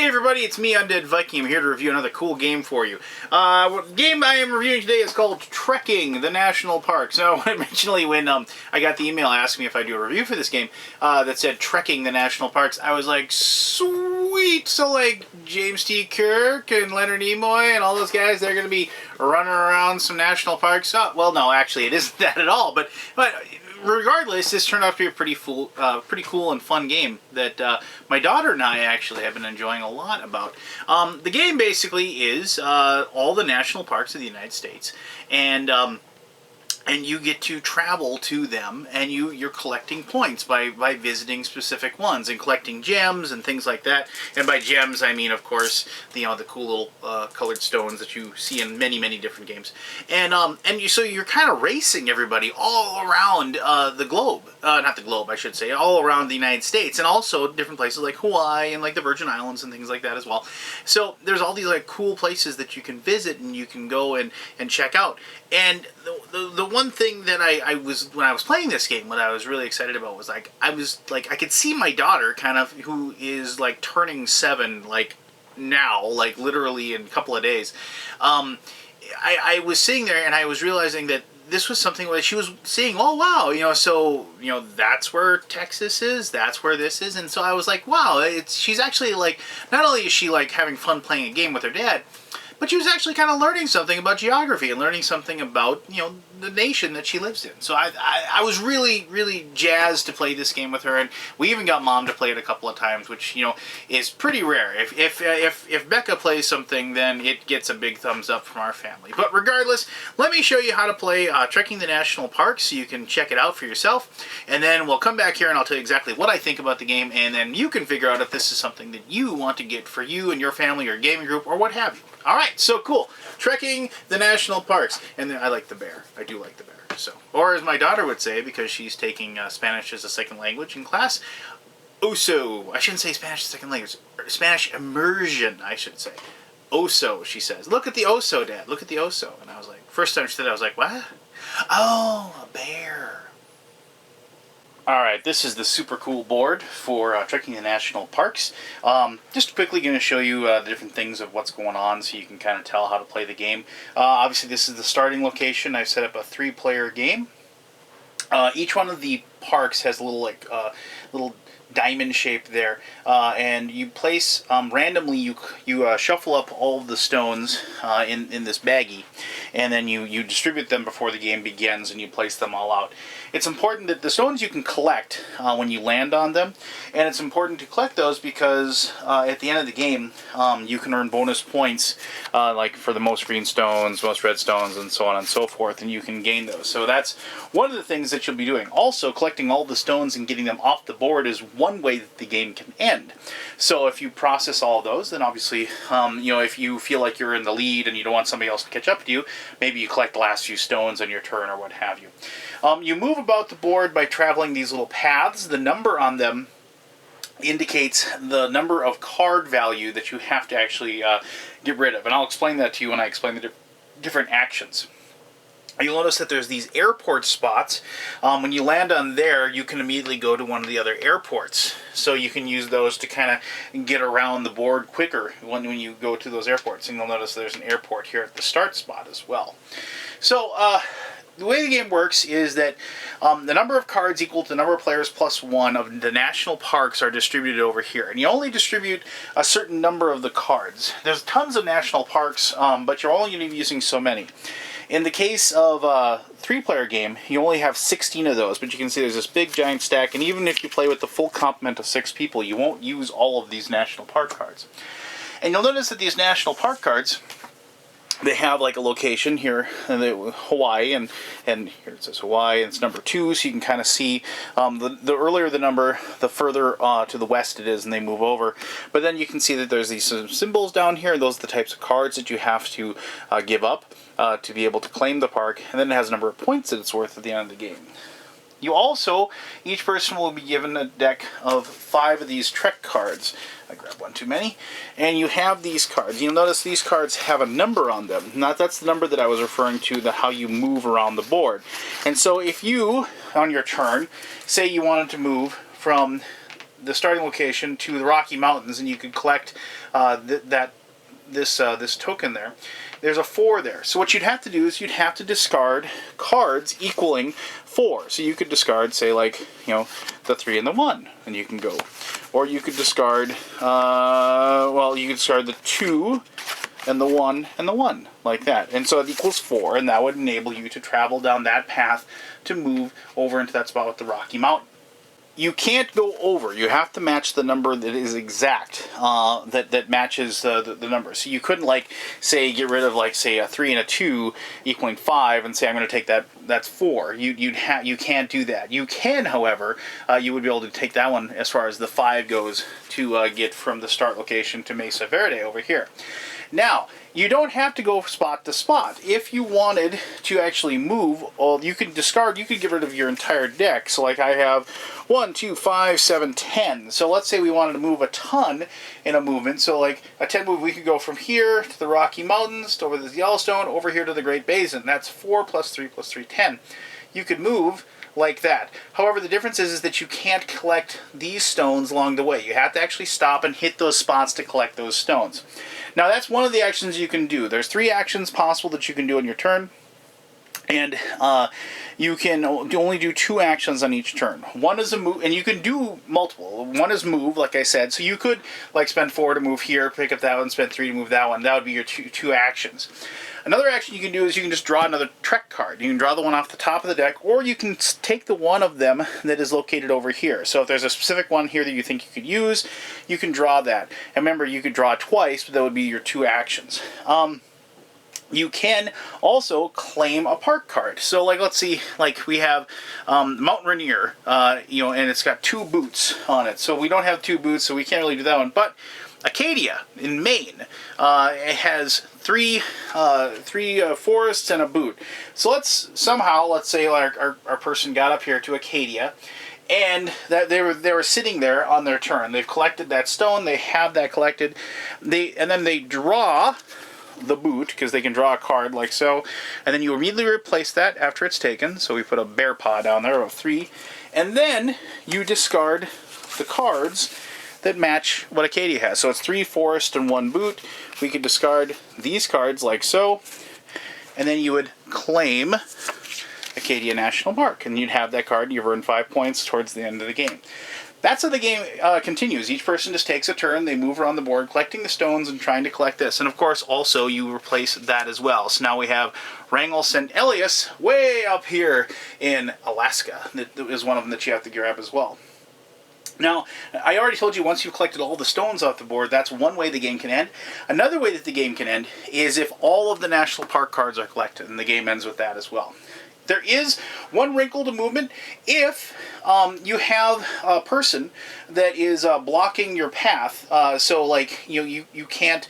everybody, it's me, Undead Viking. I'm here to review another cool game for you. The game I am reviewing today is called Trekking the National Parks. Now, originally when I got the email asking me if I do a review for this game that said Trekking the National Parks, I was like, sweet! So like James T. Kirk and Leonard Nimoy and all those guys, they're going to be running around some national parks. Oh, well, no, actually, it isn't that at all. But regardless, this turned out to be a pretty cool and fun game that my daughter and I actually have been enjoying a lot about. The game basically is all the national parks of the United States, and you get to travel to them, and you're collecting points by visiting specific ones and collecting gems and things like that. And by gems, I mean, of course, the cool little colored stones that you see in many different games. And so you're kind of racing everybody all around the globe, not the globe, I should say, all around the United States, and also different places like Hawaii and like the Virgin Islands and things like that as well. So there's all these like cool places that you can visit and you can go and check out. And the one thing that I was, when I was playing this game, what I was really excited about was I could see my daughter kind of, who is like turning 7 like now, like literally in a couple of days. I was sitting there and I was realizing that this was something that she was seeing, oh wow, so that's where Texas is, that's where this is. And so I was like, wow, she's actually like, not only is she like having fun playing a game with her dad, but she was actually kind of learning something about geography and learning something about, the nation that she lives in. So I was really jazzed to play this game with her, and we even got Mom to play it a couple of times, which, is pretty rare. If Becca plays something, then it gets a big thumbs up from our family. But regardless, let me show you how to play Trekking the National Parks so you can check it out for yourself, and then we'll come back here and I'll tell you exactly what I think about the game, and then you can figure out if this is something that you want to get for you and your family or gaming group or what have you. Alright, so cool. Trekking the National Parks. And then I like the bear. I do like the bear. So, or as my daughter would say, because she's taking Spanish as a second language in class, oso. I shouldn't say Spanish as a second language. Spanish immersion, I should say. Oso, she says. Look at the oso, Dad. Look at the oso. And I was like, first I understood, I was like, what? Oh, a bear. Alright, this is the super cool board for Trekking the National Parks. Just quickly going to show you the different things of what's going on so you can kind of tell how to play the game. Obviously this is the starting location. I've set up a 3-player game. Each one of the parks has a little little diamond shape there, and you place randomly, you shuffle up all of the stones in this baggie, and then you distribute them before the game begins, and you place them all out. It's important that the stones you can collect when you land on them, and it's important to collect those because at the end of the game you can earn bonus points like for the most green stones, most red stones, and so on and so forth, and you can gain those. So that's one of the things that you'll be doing. Also, collecting all the stones and getting them off the board is one way that the game can end. So if you process all of those, then obviously, if you feel like you're in the lead and you don't want somebody else to catch up to you, maybe you collect the last few stones on your turn or what have you. You move about the board by traveling these little paths. The number on them indicates the number of card value that you have to actually get rid of. And I'll explain that to you when I explain the different actions. You'll notice that there's these airport spots. When you land on there, you can immediately go to one of the other airports. So you can use those to kind of get around the board quicker when you go to those airports. And you'll notice there's an airport here at the start spot as well. So the way the game works is that the number of cards equal to the number of players plus 1 of the national parks are distributed over here. And you only distribute a certain number of the cards. There's tons of national parks, but you're only going to be using so many. In the case of a 3-player game, you only have 16 of those, but you can see there's this big giant stack, and even if you play with the full complement of 6 people, you won't use all of these national park cards. And you'll notice that these national park cards, they have like a location here, Hawaii, and here it says Hawaii, and it's number 2, so you can kind of see the earlier the number, the further to the west it is, and they move over. But then you can see that there's these symbols down here, and those are the types of cards that you have to give up to be able to claim the park, and then it has a number of points that it's worth at the end of the game. You also, each person will be given a deck of 5 of these Trek cards. I grabbed one too many. And you have these cards. You'll notice these cards have a number on them. That's the number that I was referring to, how you move around the board. And so if you, on your turn, say you wanted to move from the starting location to the Rocky Mountains, and you could collect this token there. There's a 4 there. So what you'd have to do is you'd have to discard cards equaling 4. So you could discard, say, like, you know, the 3 and the 1, and you can go. Or you could discard, well, you could discard the 2 and the 1 and the 1, like that. And so it equals 4, and that would enable you to travel down that path to move over into that spot with the Rocky Mountain. You can't go over. You have to match the number that is exact, that matches the number. So you couldn't, like, say, get rid of, like, say, a 3 and a 2 equaling 5 and say, I'm going to take that's 4. You can't do that. You can, however, you would be able to take that one as far as the 5 goes to get from the start location to Mesa Verde over here. Now, you don't have to go spot to spot. If you wanted to actually move, well, you could discard, you could get rid of your entire deck. So like I have 1, 2, 5, 7, 10. So let's say we wanted to move a ton in a movement. So like a 10 move, we could go from here to the Rocky Mountains, to over the Yellowstone, over here to the Great Basin. That's 4 plus 3 plus 3, 10. You could move like that. However, the difference is that you can't collect these stones along the way. You have to actually stop and hit those spots to collect those stones. Now, that's one of the actions you can do. There's 3 actions possible that you can do in your turn. And you can only do 2 actions on each turn. One is a move, and you can do multiple. One is move, like I said. So you could, like, spend 4 to move here, pick up that one, spend 3 to move that one. That would be your two actions. Another action you can do is you can just draw another Trek card. You can draw the one off the top of the deck, or you can take the one of them that is located over here. So if there's a specific one here that you think you could use, you can draw that. And remember, you could draw twice, but that would be your 2 actions. You can also claim a park card. So, like, let's see, like, we have Mount Rainier, you know, and it's got 2 boots on it. So we don't have 2 boots, so we can't really do that one. But Acadia in Maine, it has 3 forests and a boot. So let's say our person got up here to Acadia, and that they were sitting there on their turn. They've collected that stone. They have that collected. And then they draw the boot, because they can draw a card like so, and then you immediately replace that after it's taken. So we put a bear paw down there of 3, and then you discard the cards that match what Acadia has. So it's 3 forest and 1 boot. We could discard these cards like so, and then you would claim Acadia National Park, and you'd have that card, and you've earned 5 points towards the end of the game. That's how the game continues. Each person just takes a turn, they move around the board, collecting the stones and trying to collect this. And of course, also, you replace that as well. So now we have Wrangell St. Elias way up here in Alaska. That is one of them that you have to grab as well. Now, I already told you, once you've collected all the stones off the board, that's one way the game can end. Another way that the game can end is if all of the national park cards are collected, and the game ends with that as well. There is one wrinkle to movement. If you have a person that is blocking your path, so like you can't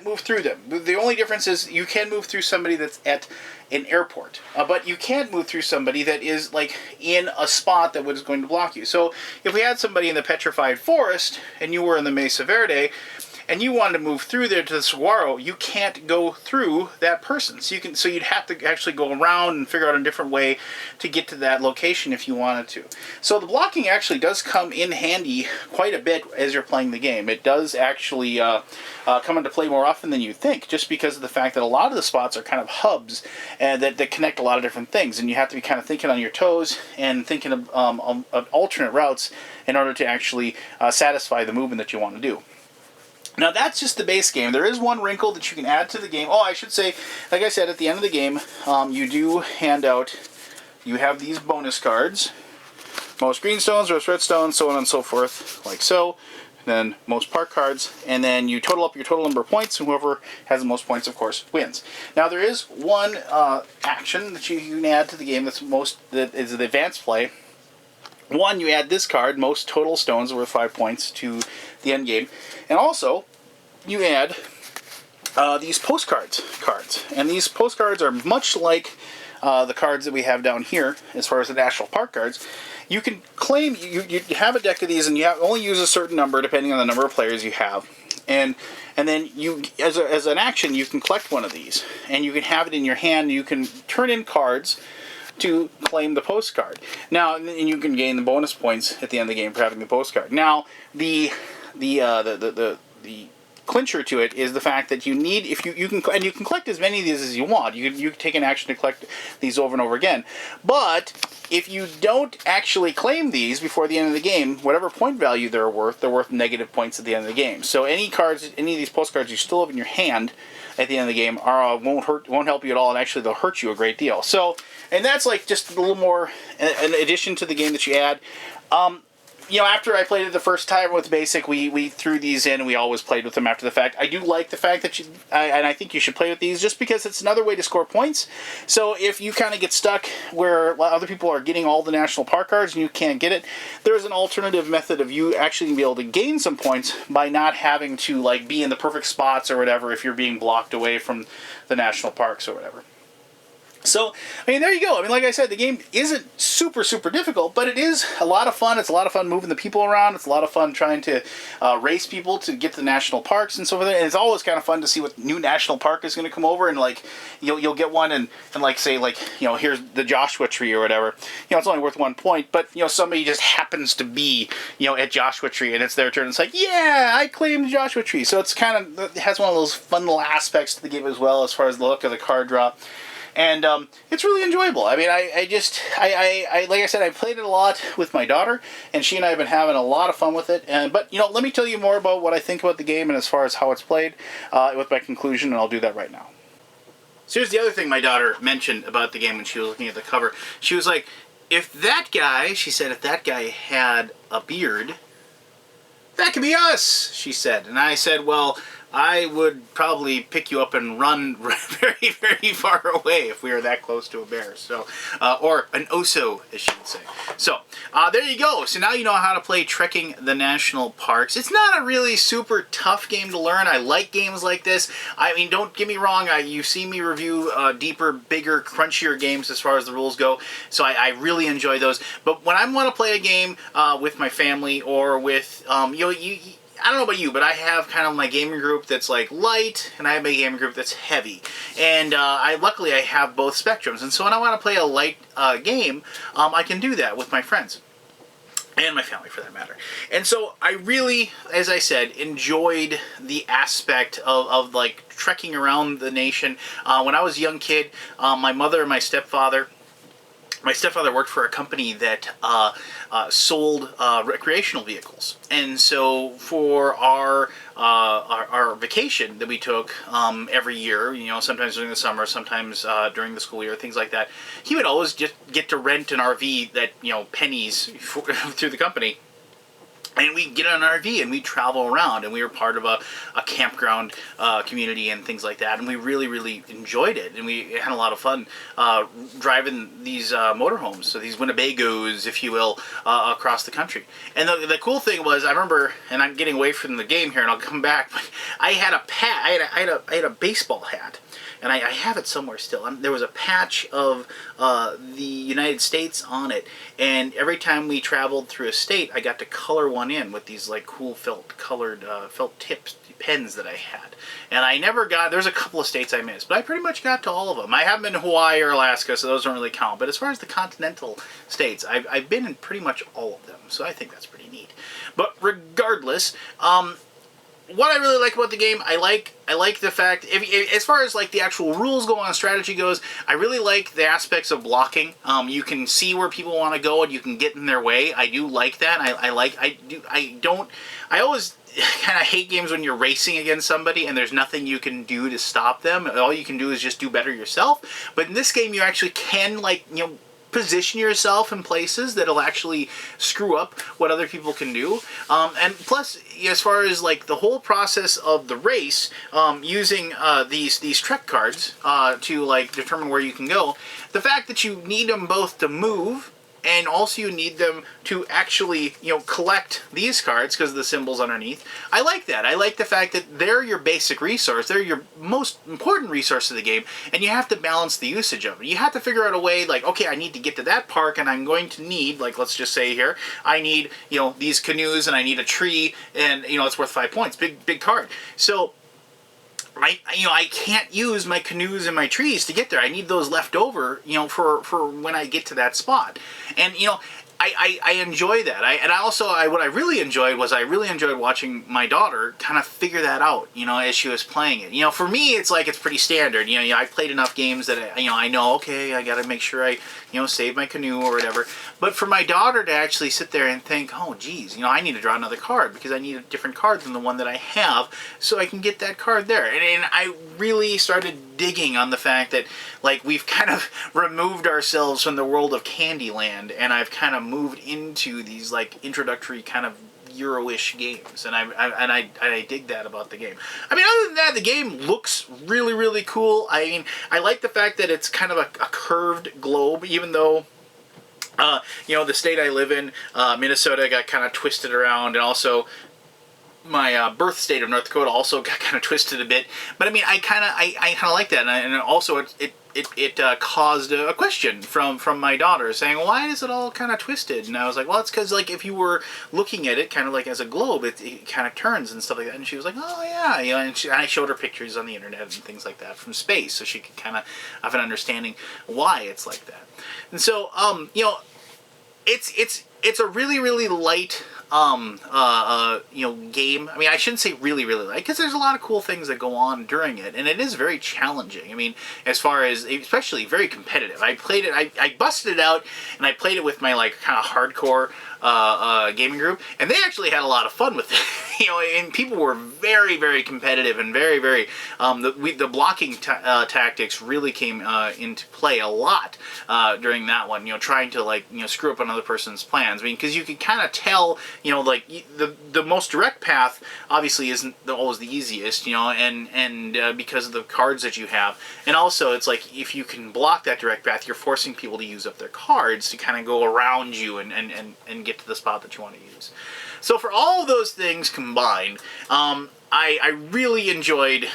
move through them. The only difference is you can move through somebody that's at an airport, but you can't move through somebody that is like in a spot that was going to block you. So if we had somebody in the Petrified Forest and you were in the Mesa Verde, and you wanted to move through there to the saguaro, you can't go through that person. So you'd have to actually go around and figure out a different way to get to that location if you wanted to. So the blocking actually does come in handy quite a bit as you're playing the game. It does actually come into play more often than you think, just because of the fact that a lot of the spots are kind of hubs and that connect a lot of different things, and you have to be kind of thinking on your toes and thinking of alternate routes in order to actually satisfy the movement that you want to do. Now, that's just the base game. There is one wrinkle that you can add to the game. Oh, I should say, like I said, at the end of the game, you do hand out, you have these bonus cards. Most green stones, most red stones, so on and so forth, like so. Then most park cards, and then you total up your total number of points, and whoever has the most points, of course, wins. Now, there is one action that you can add to the game that is the advanced play. One, you add this card, most total stones worth 5 points to the end game. And also, you add these postcards cards. And these postcards are much like the cards that we have down here, as far as the national park cards. You can claim, you have a deck of these, and you only use a certain number depending on the number of players you have. And then you, as an action, you can collect one of these. And you can have it in your hand. You can turn in cards to claim the postcard. Now, and you can gain the bonus points at the end of the game for having the postcard. Now, the clincher to it is the fact that you need, if you can, and you can collect as many of these as you want. You can take an action to collect these over and over again. But if you don't actually claim these before the end of the game, whatever point value they're worth negative points at the end of the game. So any cards, any of these postcards you still have in your hand at the end of the game won't help you at all, and actually they'll hurt you a great deal. So, and that's like just a little more an addition to the game that you add. After I played it the first time with Basic, we threw these in, and we always played with them after the fact. I do like the fact that I think you should play with these just because it's another way to score points. So if you kind of get stuck where other people are getting all the national park cards and you can't get it, there's an alternative method of you actually being able to gain some points by not having to like be in the perfect spots or whatever if you're being blocked away from the national parks or whatever. So, I mean, there you go. I mean, like I said, the game isn't super, super difficult, but it is a lot of fun. It's a lot of fun moving the people around. It's a lot of fun trying to race people to get to the national parks and so forth. And it's always kind of fun to see what new national park is going to come over. And, like, you'll get one and like, say, like, here's the Joshua Tree or whatever. It's only worth 1 point, but, somebody just happens to be, at Joshua Tree, and it's their turn. It's like, yeah, I claimed Joshua Tree. So it's kind of, it has one of those fun little aspects to the game as well as far as the look of the card draw. And it's really enjoyable. I mean, I like I said, I played it a lot with my daughter, and she and I have been having a lot of fun with it. But let me tell you more about what I think about the game and as far as how it's played with my conclusion, and I'll do that right now. So here's the other thing my daughter mentioned about the game when she was looking at the cover. She was like, if that guy had a beard, that could be us, she said. And I said, well, I would probably pick you up and run very, very far away if we were that close to a bear. So, or an oso, as she would say. So, there you go. So now you know how to play Trekking the National Parks. It's not a really super tough game to learn. I like games like this. I mean, don't get me wrong. You see me review deeper, bigger, crunchier games as far as the rules go. So I really enjoy those. But when I want to play a game with my family or with, I don't know about you, but I have kind of my gaming group that's like light, and I have my gaming group that's heavy. And luckily I have both spectrums. And so when I want to play a light game, I can do that with my friends. And my family, for that matter. And so I really, as I said, enjoyed the aspect of like trekking around the nation. When I was a young kid, my mother and my stepfather worked for a company that sold recreational vehicles, and so for our vacation that we took every year, sometimes during the summer, sometimes during the school year, things like that, he would always just get to rent an RV that pennies through the company. And we'd get on an RV and we'd travel around, and we were part of a campground community and things like that. And we really, really enjoyed it. And we had a lot of fun driving these motorhomes, so these Winnebagos, if you will, across the country. And the cool thing was, I remember, and I'm getting away from the game here and I'll come back, but I had I had a baseball hat. And I have it somewhere still. There was a patch of the United States on it, and every time we traveled through a state, I got to color one in with these like cool felt tips pens that I had. And I never got, there's a couple of states I missed, but I pretty much got to all of them. I haven't been to Hawaii or Alaska, so those don't really count. But as far as the continental states, I've been in pretty much all of them, so I think that's pretty neat. But regardless, what I really like about the game, I like the fact, as far as like the actual rules go on, strategy goes, I really like the aspects of blocking. You can see where people want to go and you can get in their way. I do like that. I always kind of hate games when you're racing against somebody and there's nothing you can do to stop them. All you can do is just do better yourself. But in this game, you actually can, position yourself in places that'll actually screw up what other people can do. And plus, as far as like the whole process of the race, using these Trek cards to like determine where you can go, the fact that you need them both to move, and also you need them to actually, collect these cards because of the symbols underneath. I like that. I like the fact that they're your basic resource. They're your most important resource of the game, and you have to balance the usage of it. You have to figure out a way, like, okay, I need to get to that park, and I'm going to need, like, let's just say here, I need, these canoes, and I need a tree, and, it's worth 5 points. Big card. So I can't use my canoes and my trees to get there. I need those left over, for when I get to that spot. And I enjoy that. What I really enjoyed was I really enjoyed watching my daughter kind of figure that out, as she was playing it. For me, it's like it's pretty standard. I played enough games that I know, okay, I got to make sure I save my canoe or whatever. But for my daughter to actually sit there and think, oh, geez, I need to draw another card because I need a different card than the one that I have, so I can get that card there. And I really started digging on the fact that, like, we've kind of removed ourselves from the world of Candyland, and I've kind of moved into these like introductory kind of Euro-ish games, and I dig that about the game. I mean, other than that, the game looks really, really cool. I mean, I like the fact that it's kind of a curved globe, even though the state I live in, Minnesota, got kind of twisted around, and also my birth state of North Dakota also got kind of twisted a bit. But I mean, I kind of like that, and also it caused a question from my daughter saying, why is it all kind of twisted? And I was like, well, it's because, like, if you were looking at it kind of like as a globe, it kind of turns and stuff like that. And she was like, oh yeah, and I showed her pictures on the internet and things like that from space, so she could kind of have an understanding why it's like that. And so it's a really, really light game. I mean, I shouldn't say really, really light, because there's a lot of cool things that go on during it, and it is very challenging. I mean, as far as, especially very competitive. I played it, I busted it out, and I played it with my, like, kind of hardcore gaming group, and they actually had a lot of fun with it. And people were very, very competitive, and very, very, the blocking tactics really came into play a lot during that one, trying to, like, screw up another person's plans. I mean, because you could kind of tell, like, the most direct path obviously isn't always the easiest, and because of the cards that you have. And also, it's like, if you can block that direct path, you're forcing people to use up their cards to kind of go around you and get to the spot that you want to use. So for all of those things combined, I really enjoyed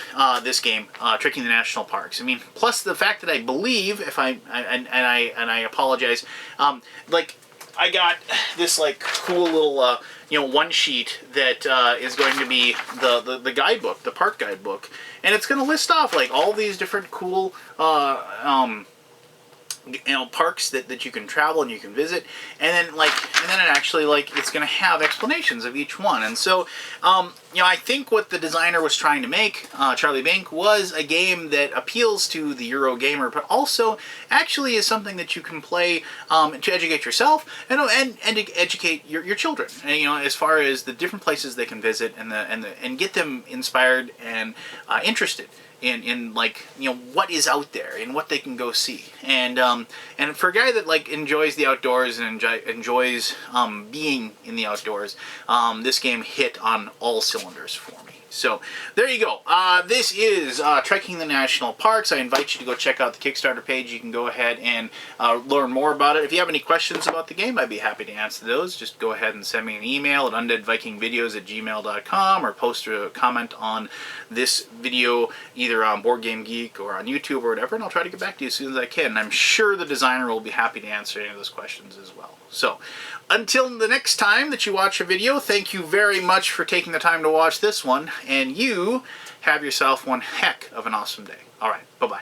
this game, Tricking the National Parks. I mean, plus the fact that I believe, I apologize, like, I got this, like, cool little one sheet that is going to be the guidebook, the park guidebook, and it's going to list off, like, all these different cool parks that you can travel and you can visit, and then it actually, like, it's going to have explanations of each one. And so I think what the designer was trying to make, Charlie Bink, was a game that appeals to the Euro gamer, but also actually is something that you can play to educate yourself and to educate your children, and, as far as the different places they can visit and get them inspired and interested in like, what is out there and what they can go see. And for a guy that, like, enjoys the outdoors and enjoys being in the outdoors, this game hit on all cylinders for me. So there you go. This is Trekking the National Parks. I invite you to go check out the Kickstarter page. You can go ahead and learn more about it. If you have any questions about the game, I'd be happy to answer those. Just go ahead and send me an email at undeadvikingvideos@gmail.com, or post a comment on this video either on Board Game Geek or on YouTube or whatever, and I'll try to get back to you as soon as I can. And I'm sure the designer will be happy to answer any of those questions as well. So, until the next time that you watch a video, thank you very much for taking the time to watch this one, and you have yourself one heck of an awesome day. Alright, bye-bye.